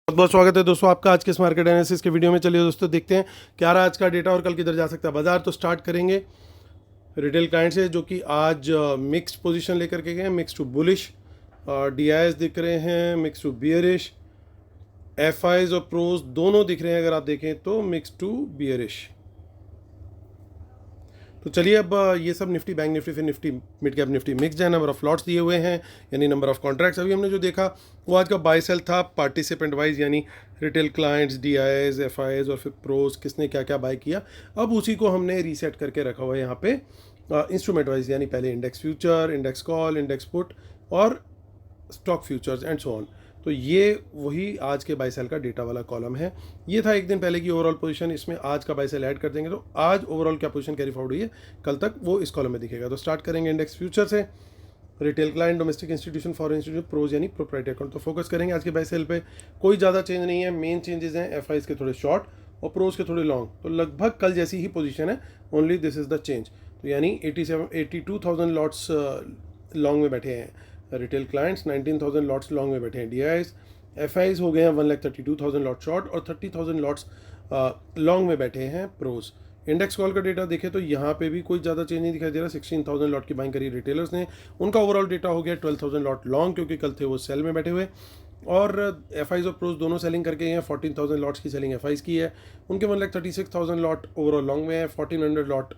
बहुत बहुत स्वागत है दोस्तों आपका आज के इस मार्केट एनालिसिस के वीडियो में। चलिए दोस्तों देखते हैं क्या रहा आज का डेटा और कल किधर जा सकता है बाजार। तो स्टार्ट करेंगे रिटेल क्लाइंट से जो कि आज मिक्स्ड पोजीशन लेकर के गए, मिक्स टू बुलिश। डीआईएस दिख रहे हैं मिक्स टू बियरिश, एफआईज और प्रोज दोनों दिख रहे हैं अगर आप देखें तो मिक्स टू बियरिश। तो चलिए अब ये सब निफ्टी, बैंक निफ्टी, फिर Nifty mid cap Nifty mix है। नंबर ऑफ लॉट्स दिए हुए हैं यानी नंबर ऑफ कॉन्ट्रैक्ट्स। अभी हमने जो देखा वो आज का बाय सेल था पार्टिसिपेंट वाइज, यानी रिटेल क्लाइंट्स, डीआईएस, एफआईएस और फिर प्रोज किसने क्या क्या बाय किया। अब उसी को हमने रीसेट करके रखा हुआ है यहाँ पे इंस्ट्रूमेंट वाइज, यानी पहले index future, index call, index put और stock futures and so on. तो ये वही आज के बाय सेल का डेटा वाला कॉलम है। ये था एक दिन पहले की ओवरऑल पोजीशन, इसमें आज का बाय सेल ऐड कर देंगे तो आज ओवरऑल क्या पोजीशन कैरी फॉरवर्ड हुई है कल तक वो इस कॉलम में दिखेगा। तो स्टार्ट करेंगे इंडेक्स फ्यूचर से। Retail client, domestic institution, foreign institution, pros यानी प्रोप्राइटरी अकाउंट। तो फोकस करेंगे आज के बाय सेल पे। कोई ज़्यादा चेंज नहीं है, मेन चेंजेस हैं एफ के थोड़े शॉर्ट और प्रोज के थोड़े लॉन्ग। तो लगभग कल जैसी ही पोजीशन है, only this is the change. तो यानी 82,000 लॉट्स लॉन्ग में बैठे हैं रिटेल क्लाइंट्स, 19,000 लॉट्स लॉन्ग में बैठे हैं डीआईएस, एफआईज हो गए हैं 1,32,000 लॉट शॉर्ट और 30,000 लॉट्स लॉन्ग में बैठे हैं प्रोज। इंडेक्स कॉल का डेटा देखें तो यहाँ पे भी कोई ज़्यादा चेंज नहीं दिखाई दे रहा। 16,000 लॉट की बाइंग करी रिटेलर्स ने, उनका ओवरऑल डेटा हो गया 12,000 लॉट लॉन्ग, क्योंकि कल थे वो सेल में बैठे हुए। और एफआईज और प्रोज दोनों सेलिंग करके हैं। 14,000 लॉट्स की सेलिंग एफआईज की है, उनके 1,36,000 लॉट ओवरऑल लॉन्ग में है। 1,400 लॉट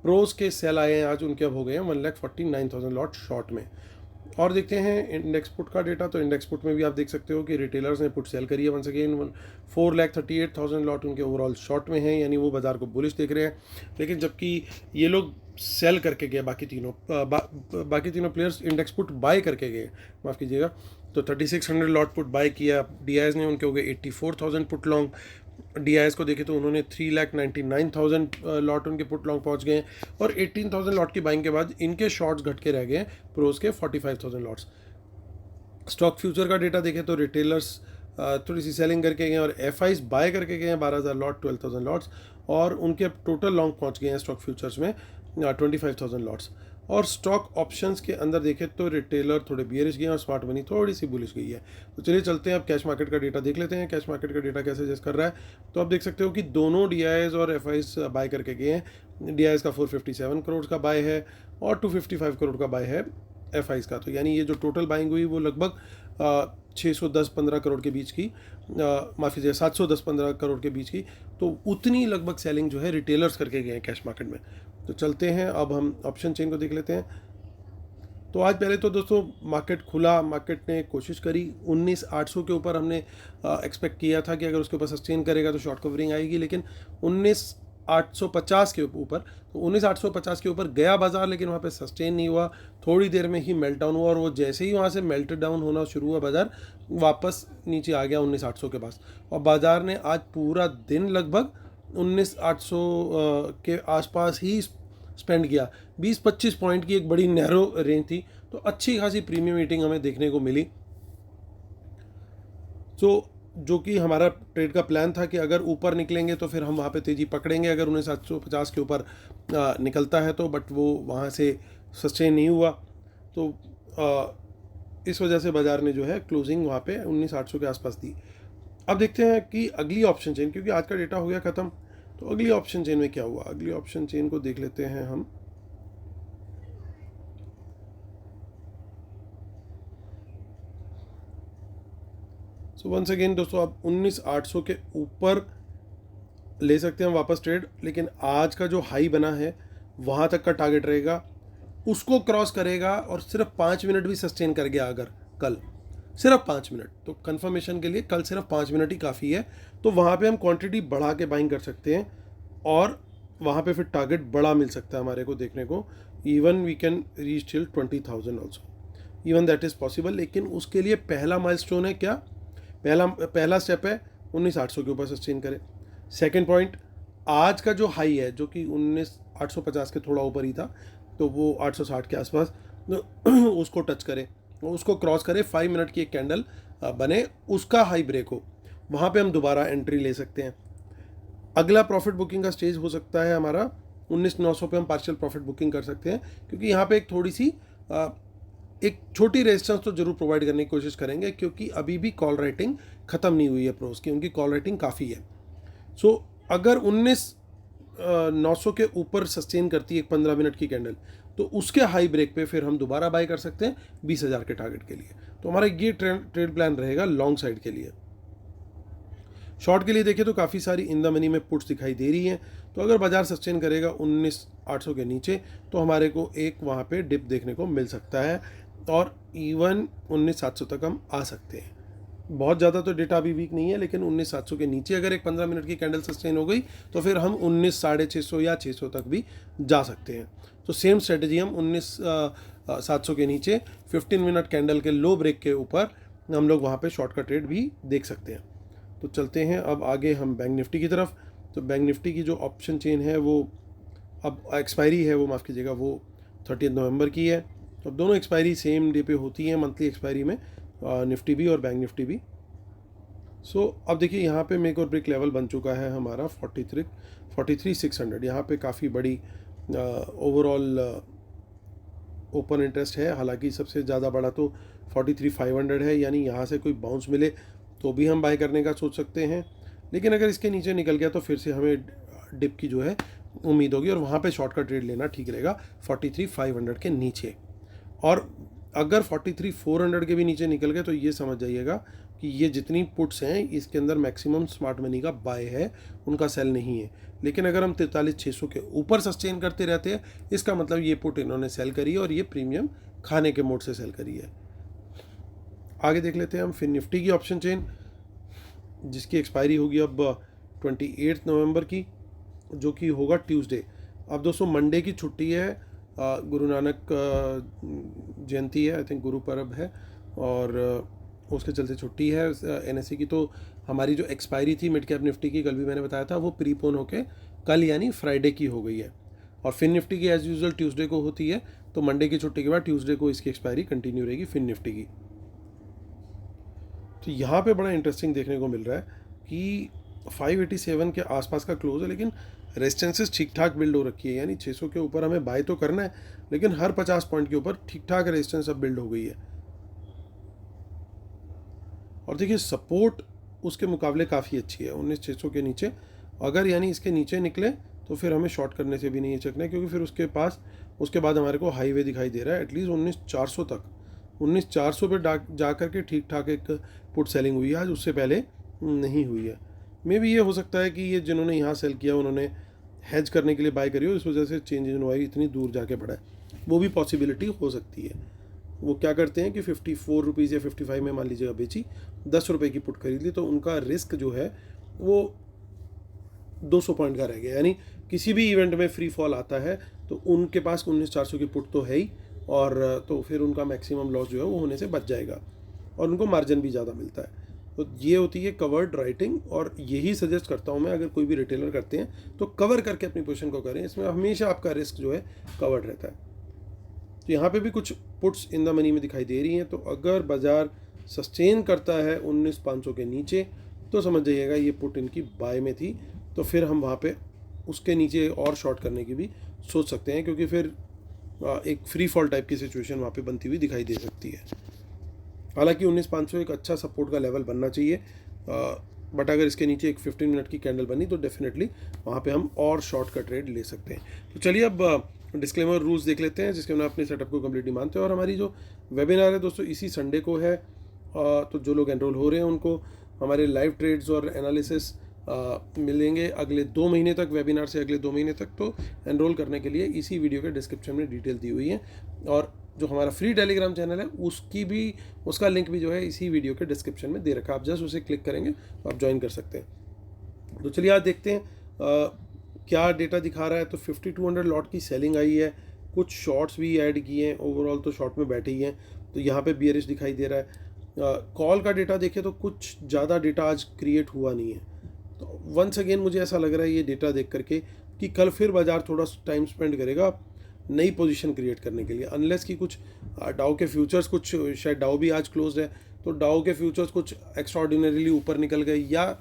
प्रोज के सेल आए हैं आज, उनके अब हो गए हैं 1,49,000 लॉट शॉर्ट में। और देखते हैं इंडेक्स पुट का डेटा। तो इंडेक्स पुट में भी आप देख सकते हो कि रिटेलर्स ने पुट सेल करी है वंस अगेन। 4,38,000 लॉट उनके ओवरऑल शॉर्ट में हैं, यानी वो बाजार को बुलिश देख रहे हैं। लेकिन जबकि ये लोग सेल करके गए, बाकी तीनों प्लेयर्स इंडेक्स पुट बाय करके गए, माफ़ कीजिएगा। तो 3,600 लॉट पुट बाय किया डीआईएस ने, उनके हो गए 84,000 पुट लॉन्ग। डीआईएस को देखें तो उन्होंने 3,99,000 लॉट उनके पुट लॉन्ग पहुंच गए और 18,000 लॉट की बाइंग के बाद इनके शॉर्ट्स घट के रह गए प्रोज के 45,000 लॉट्स। स्टॉक फ्यूचर का डेटा देखें तो रिटेलर्स थोड़ी सी सेलिंग करके गए और एफआईज बाय करके गए हैं 12,000 लॉट, 12,000 लॉट्स, और उनके टोटल लॉन्ग पहुंच गए हैं स्टॉक फ्यूचर्स में 25,000 लॉट्स। और स्टॉक ऑप्शंस के अंदर देखें तो रिटेलर थोड़े बियरिश गए और स्मार्ट मनी थोड़ी सी बुलिश गई है। तो चलिए चलते हैं अब कैश मार्केट का डेटा देख लेते हैं। कैश मार्केट का डेटा कैसे सजेस्ट कर रहा है, तो आप देख सकते हो कि दोनों डीआईएस और एफआईज बाय करके गए हैं। डीआईएस का 457 करोड़ का बाय है और 255 करोड़ का बाय है एफआईज का। तो यानी ये जो टोटल बाइंग हुई वो लगभग 610-15 करोड़ के बीच की, माफ़ कीजिए 710-15 करोड़ के बीच की। तो उतनी लगभग सेलिंग जो है रिटेलर्स करके गए हैं कैश मार्केट में। तो चलते हैं अब हम ऑप्शन चेन को देख लेते हैं। तो आज पहले तो दोस्तों मार्केट खुला, मार्केट ने कोशिश करी 19,800 के ऊपर, हमने एक्सपेक्ट किया था कि अगर उसके ऊपर सस्टेन करेगा तो शॉर्ट कवरिंग आएगी, लेकिन 19,850 के ऊपर, तो 19,850 के ऊपर गया बाजार, लेकिन वहाँ पे सस्टेन नहीं हुआ। थोड़ी देर में ही मेल्ट डाउन हुआ और वो जैसे ही वहाँ से मेल्ट डाउन होना शुरू हुआ बाजार वापस नीचे आ गया 19,800 के पास। और बाजार ने आज पूरा दिन लगभग 19,800 के आसपास ही स्पेंड किया। 20-25 पॉइंट की एक बड़ी नैरो रेंज थी, तो अच्छी खासी प्रीमियम मीटिंग हमें देखने को मिली। तो जो कि हमारा ट्रेड का प्लान था कि अगर ऊपर निकलेंगे तो फिर हम वहाँ पे तेज़ी पकड़ेंगे अगर 19,750 के ऊपर निकलता है तो, बट वो वहाँ से सस्टेन नहीं हुआ। तो इस वजह से बाज़ार ने जो है क्लोजिंग वहाँ पे 19,800 के आसपास दी। अब देखते हैं कि अगली ऑप्शन चेन, क्योंकि आज का डेटा हो गया ख़त्म, तो अगली ऑप्शन चेन में क्या हुआ। अगली ऑप्शन चेन को देख लेते हैं हम। सो वंस अगेन दोस्तों आप 19,800 के ऊपर ले सकते हैं वापस ट्रेड, लेकिन आज का जो हाई बना है वहाँ तक का टारगेट रहेगा, उसको क्रॉस करेगा और सिर्फ 5 मिनट भी सस्टेन कर गया अगर कल, सिर्फ 5 मिनट, तो कंफर्मेशन के लिए कल सिर्फ 5 मिनट ही काफ़ी है। तो वहाँ पे हम क्वांटिटी बढ़ा के बाइंग कर सकते हैं और वहाँ पे फिर टारगेट बड़ा मिल सकता है हमारे को देखने को। Even we can reach till 20,000 also, even that is possible. लेकिन उसके लिए पहला माइलस्टोन है क्या, पहला स्टेप है 19,800 के ऊपर सस्टेन करें। सेकेंड पॉइंट, आज का जो हाई है जो कि 19,850 के थोड़ा ऊपर ही था, तो वो 860 के आसपास, उसको टच करे, उसको क्रॉस करे, 5 मिनट की एक कैंडल बने, उसका हाई ब्रेक हो, वहाँ पे हम दोबारा एंट्री ले सकते हैं। अगला प्रॉफिट बुकिंग का स्टेज हो सकता है हमारा 19,900 पे, हम पार्शियल प्रॉफिट बुकिंग कर सकते हैं, क्योंकि यहाँ पे एक थोड़ी सी एक छोटी रेजिस्टेंस तो जरूर प्रोवाइड करने की कोशिश करेंगे, क्योंकि अभी भी कॉल राइटिंग ख़त्म नहीं हुई है प्रोस की, उनकी कॉल राइटिंग काफ़ी है। सो अगर 19,900 के ऊपर सस्टेन करती है एक 15 मिनट की कैंडल, तो उसके हाई ब्रेक पे फिर हम दोबारा बाय कर सकते हैं 20,000 के टारगेट के लिए। तो हमारा ये ट्रेड प्लान रहेगा लॉन्ग साइड के लिए। शॉर्ट के लिए देखें तो काफ़ी सारी इन द मनी में पुट्स दिखाई दे रही हैं। तो अगर बाजार सस्टेन करेगा 19,800 के नीचे, तो हमारे को एक वहाँ पे डिप देखने को मिल सकता है, और इवन 19,700 तक हम आ सकते हैं। बहुत ज़्यादा तो डेटा अभी वीक नहीं है, लेकिन 19,700 के नीचे अगर एक 15 मिनट की कैंडल सस्टेन हो गई, तो फिर हम 19,650 या 600 तक भी जा सकते हैं। तो सेम स्ट्रेटजी हम 19,700 के नीचे 15 मिनट कैंडल के लो ब्रेक के ऊपर हम लोग वहाँ पे शॉर्ट का ट्रेड भी देख सकते हैं। तो चलते हैं अब आगे हम बैंक निफ्टी की तरफ। तो बैंक निफ्टी की जो ऑप्शन चेन है वो अब एक्सपायरी है, वो माफ़ कीजिएगा, वो 30 नवंबर की है। तो अब दोनों एक्सपायरी सेम डे पे होती हैं मंथली एक्सपायरी में, निफ्टी भी और बैंक निफ्टी भी। सो अब देखिए यहाँ पे मेक और ब्रेक लेवल बन चुका है हमारा 43,600। यहाँ पे काफ़ी बड़ी ओवरऑल ओपन इंटरेस्ट है। हालांकि सबसे ज़्यादा बड़ा तो 43,500 है, यानी यहाँ से कोई बाउंस मिले तो भी हम बाय करने का सोच सकते हैं। लेकिन अगर इसके नीचे निकल गया तो फिर से हमें डिप की जो है उम्मीद होगी, और वहाँ पे शॉर्ट का ट्रेड लेना ठीक रहेगा 43,500 के नीचे। और अगर 43,400 के भी नीचे निकल गए तो ये समझ जाइएगा कि ये जितनी पुट्स हैं इसके अंदर मैक्सिमम स्मार्ट मनी का बाय है, उनका सेल नहीं है। लेकिन अगर हम 43,600 के ऊपर सस्टेन करते रहते हैं, इसका मतलब ये पुट इन्होंने सेल करी है और ये प्रीमियम खाने के मोड से सेल करी है। आगे देख लेते हैं हम फिर निफ्टी की ऑप्शन चेन, जिसकी एक्सपायरी होगी अब 28 नवंबर की, जो कि होगा ट्यूसडे। अब दोस्तों मंडे की छुट्टी है, गुरु नानक जयंती है, आई थिंक गुरु पर्व है, और उसके चलते छुट्टी है एनएससी की। तो हमारी जो एक्सपायरी थी मिड कैप निफ्टी की, कल भी मैंने बताया था, वो प्रीपोन होके कल यानी फ्राइडे की हो गई है। और फिन निफ्टी की एज यूजुअल ट्यूसडे को होती है, तो मंडे की छुट्टी के बाद ट्यूसडे को इसकी एक्सपायरी कंटिन्यू रहेगी फिन निफ्टी की। तो यहाँ पे बड़ा इंटरेस्टिंग देखने को मिल रहा है कि 587 के आसपास का क्लोज है, लेकिन रेजिस्टेंसेस ठीक ठाक बिल्ड हो रखी है, यानी 600 के ऊपर हमें बाय तो करना है, लेकिन हर 50 पॉइंट के ऊपर ठीक ठाक रेजिस्टेंस अब बिल्ड हो गई है। और देखिए सपोर्ट उसके मुकाबले काफ़ी अच्छी है 19,600 के नीचे। अगर यानी इसके नीचे निकले तो फिर हमें शॉर्ट करने से भी नहीं हिचकना है, क्योंकि फिर उसके बाद हमारे को हाईवे दिखाई दे रहा है एटलीस्ट 19,400 तक। 19,400 पे जा कर के ठीक ठाक एक पुट सेलिंग हुई है आज, उससे पहले नहीं हुई है। मे भी ये हो सकता है कि ये जिन्होंने यहाँ सेल किया उन्होंने हेज करने के लिए बाय करी हो, इस वजह से चेंज इन वाई इतनी दूर जाके बढ़ा है, वो भी पॉसिबिलिटी हो सकती है। वो क्या करते हैं कि 54 रुपीज़ या 55 में मान लीजिएगा बेची, 10 रुपये की पुट खरीद ली, तो उनका रिस्क जो है वो 200 पॉइंट का रह गया। यानी किसी भी इवेंट में फ्री फॉल आता है तो उनके पास 19,400 की पुट तो है ही, और तो फिर उनका मैक्सिमम लॉस जो है वो होने से बच जाएगा, और उनको मार्जिन भी ज़्यादा मिलता है। तो ये होती है कवर्ड राइटिंग, और यही सजेस्ट करता हूँ मैं, अगर कोई भी रिटेलर करते हैं तो कवर करके अपनी पोजीशन को करें, इसमें हमेशा आपका रिस्क जो है कवर्ड रहता है। तो यहाँ पे भी कुछ पुट्स इन द मनी में दिखाई दे रही हैं। तो अगर बाज़ार सस्टेन करता है 19,500 के नीचे, तो समझ जाइएगा ये पुट इनकी बाय में थी, तो फिर हम वहाँ पे उसके नीचे और शॉर्ट करने की भी सोच सकते हैं, क्योंकि फिर एक फ्री फॉल टाइप की सिचुएशन वहाँ पे बनती हुई दिखाई दे सकती है। हालांकि 19,500 एक अच्छा सपोर्ट का लेवल बनना चाहिए, बट अगर इसके नीचे एक 15 मिनट की कैंडल बनी तो डेफिनेटली वहाँ पे हम और शॉर्ट का ट्रेड ले सकते हैं। तो चलिए अब डिस्क्लेमर रूल्स देख लेते हैं, जिसके अंदर अपने सेटअप को कम्प्लीटली मानते हैं। और हमारी जो वेबिनार है दोस्तों इसी संडे को है, तो जो लोग एनरोल हो रहे हैं उनको हमारे लाइव ट्रेड्स और एनालिसिस मिलेंगे अगले 2 महीने तक, वेबिनार से अगले 2 महीने तक। तो एनरोल करने के लिए इसी वीडियो के डिस्क्रिप्शन में डिटेल दी हुई है, और जो हमारा फ्री टेलीग्राम चैनल है उसका लिंक भी जो है इसी वीडियो के डिस्क्रिप्शन में दे रखा है। आप जस्ट उसे क्लिक करेंगे तो आप ज्वाइन कर सकते हैं। तो चलिए आज देखते हैं क्या डेटा दिखा रहा है। तो 5200 लॉट की सेलिंग आई है, कुछ शॉर्ट्स भी ऐड किए हैं, ओवरऑल तो शॉर्ट में बैठे ही हैं, तो यहाँ पे बियरिश दिखाई दे रहा है। कॉल का डेटा देखें तो कुछ ज़्यादा डेटा आज क्रिएट हुआ नहीं है। तो वंस अगेन मुझे ऐसा लग रहा है ये डेटा देख करके कि कल फिर बाज़ार थोड़ा टाइम स्पेंड करेगा नई पोजीशन क्रिएट करने के लिए, अनलेस कि कुछ डाउ के फ्यूचर्स, कुछ शायद डाउ भी आज क्लोज है, तो डाउ के फ्यूचर्स कुछ एक्स्ट्राऑर्डिनरीली ऊपर निकल गए, या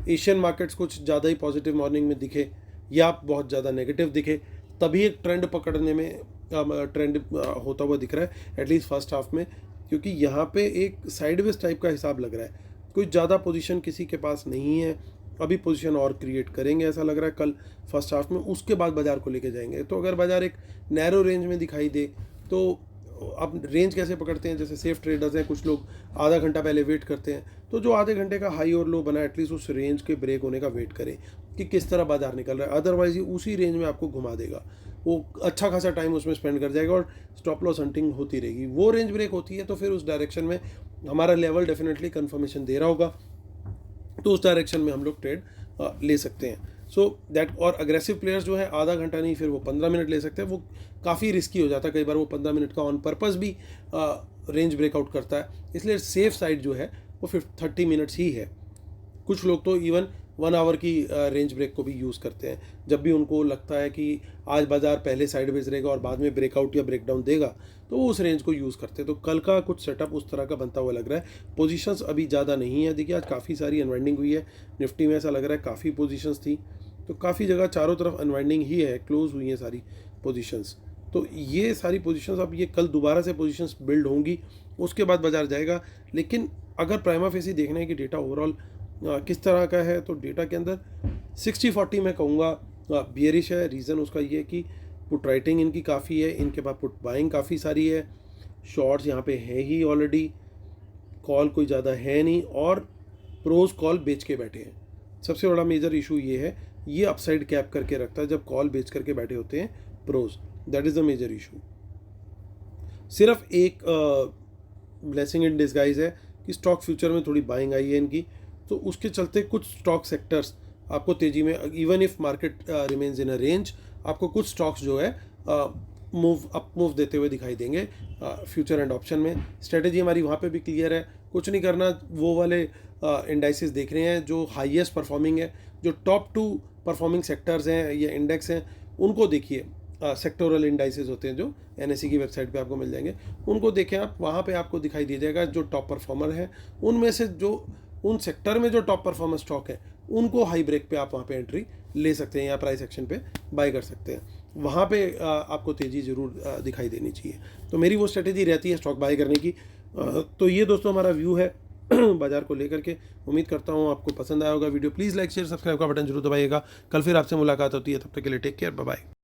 एशियन मार्केट्स कुछ ज़्यादा ही पॉजिटिव मॉर्निंग में दिखे या बहुत ज़्यादा नेगेटिव दिखे, तभी एक ट्रेंड पकड़ने में ट्रेंड होता हुआ दिख रहा है एटलीस्ट फर्स्ट हाफ में, क्योंकि यहाँ पे एक साइडवेज टाइप का हिसाब लग रहा है। कोई ज़्यादा पोजीशन किसी के पास नहीं है, अभी पोजीशन और क्रिएट करेंगे ऐसा लग रहा है कल फर्स्ट हाफ में, उसके बाद बाज़ार को लेके जाएंगे। तो अगर बाज़ार एक नैरो रेंज में दिखाई दे तो अब रेंज कैसे पकड़ते हैं, जैसे सेफ ट्रेडर्स हैं कुछ लोग आधा घंटा पहले वेट करते हैं, तो जो आधे घंटे का हाई और लो बना एटलीस्ट उस रेंज के ब्रेक होने का वेट करें कि किस तरह बाजार निकल रहा है, अदरवाइज ही उसी रेंज में आपको घुमा देगा, वो अच्छा खासा टाइम उसमें स्पेंड कर जाएगा और स्टॉप लॉस हंटिंग होती रहेगी। वो रेंज ब्रेक होती है तो फिर उस डायरेक्शन में हमारा लेवल डेफिनेटली कन्फर्मेशन दे रहा होगा, तो उस डायरेक्शन में हम लोग ट्रेड ले सकते हैं। सो दैट, और अग्रेसिव प्लेयर्स जो है आधा घंटा नहीं फिर वो 15 मिनट ले सकते हैं, वो काफ़ी रिस्की हो जाता है, कई बार वो 15 मिनट का ऑन पर्पस भी रेंज ब्रेकआउट करता है, इसलिए सेफ साइड जो है वो 30 मिनट्स ही है। कुछ लोग तो इवन 1 आवर की रेंज ब्रेक को भी यूज़ करते हैं, जब भी उनको लगता है कि आज बाज़ार पहले साइडवेज रहेगा और बाद में ब्रेकआउट या ब्रेकडाउन देगा, तो वो उस रेंज को यूज़ करते हैं। तो कल का कुछ सेटअप उस तरह का बनता हुआ लग रहा है। पोजीशंस अभी ज़्यादा नहीं है, देखिए आज काफ़ी सारी अनवाइंडिंग हुई है निफ्टी में, ऐसा लग रहा है काफ़ी पोजीशंस थी, तो काफ़ी जगह चारों तरफ अनवाइंडिंग ही है, क्लोज हुई हैं सारी पोजीशंस। तो ये सारी पोजीशंस, अब ये कल दोबारा से पोजीशंस बिल्ड होंगी, उसके बाद बाज़ार जाएगा। लेकिन अगर प्राइमा फेसी देखना है कि डेटा ओवरऑल किस तरह का है, तो डेटा के अंदर 60-40 मैं कहूँगा बियरिश है। रीज़न उसका ये है कि पुट राइटिंग इनकी काफ़ी है, इनके पास पुट बाइंग काफ़ी सारी है, शॉर्ट्स यहाँ पे है ही ऑलरेडी, कॉल कोई ज़्यादा है नहीं, और प्रोज कॉल बेच के बैठे हैं। सबसे बड़ा मेजर इशू ये है, ये अपसाइड कैप करके रखता है जब कॉल बेच करके बैठे होते हैं pros, that is the major issue. सिर्फ एक ब्लेसिंग इन डिस्गाइज है कि स्टॉक फ्यूचर में थोड़ी बाइंग आई है इनकी, तो उसके चलते कुछ स्टॉक सेक्टर्स आपको तेज़ी में, even if market remains in a range, आपको कुछ स्टॉक्स जो है मूव देते हुए दिखाई देंगे फ्यूचर एंड ऑप्शन में। स्ट्रेटेजी हमारी वहाँ पे भी क्लियर है, कुछ नहीं करना, वो वाले इंडाइसेस देख रहे हैं जो हाईएस्ट परफॉर्मिंग है, जो टॉप 2 परफॉर्मिंग सेक्टर्स हैं या इंडेक्स हैं, उनको देखिए। सेक्टोरल इंडाइसेस होते हैं जो NSE की वेबसाइट पे आपको मिल जाएंगे, उनको देखें आप, वहाँ पे आपको दिखाई दे जाएगा जो टॉप परफॉर्मर है, उनमें से जो उन सेक्टर में जो टॉप परफॉर्मर स्टॉक है उनको हाई ब्रेक पे आप वहाँ पे एंट्री ले सकते हैं या प्राइस एक्शन पे बाय कर सकते हैं। वहाँ पे आपको तेज़ी ज़रूर दिखाई देनी चाहिए, तो मेरी वो स्ट्रेटेजी रहती है स्टॉक बाय करने की। तो ये दोस्तों हमारा व्यू है बाजार को लेकर के। उम्मीद करता हूँ आपको पसंद आया होगा video. Please like share subscribe का बटन जरूर दबाइएगा। कल फिर आपसे मुलाकात होती है, तब तक के लिए टेक केयर, बाय बाय।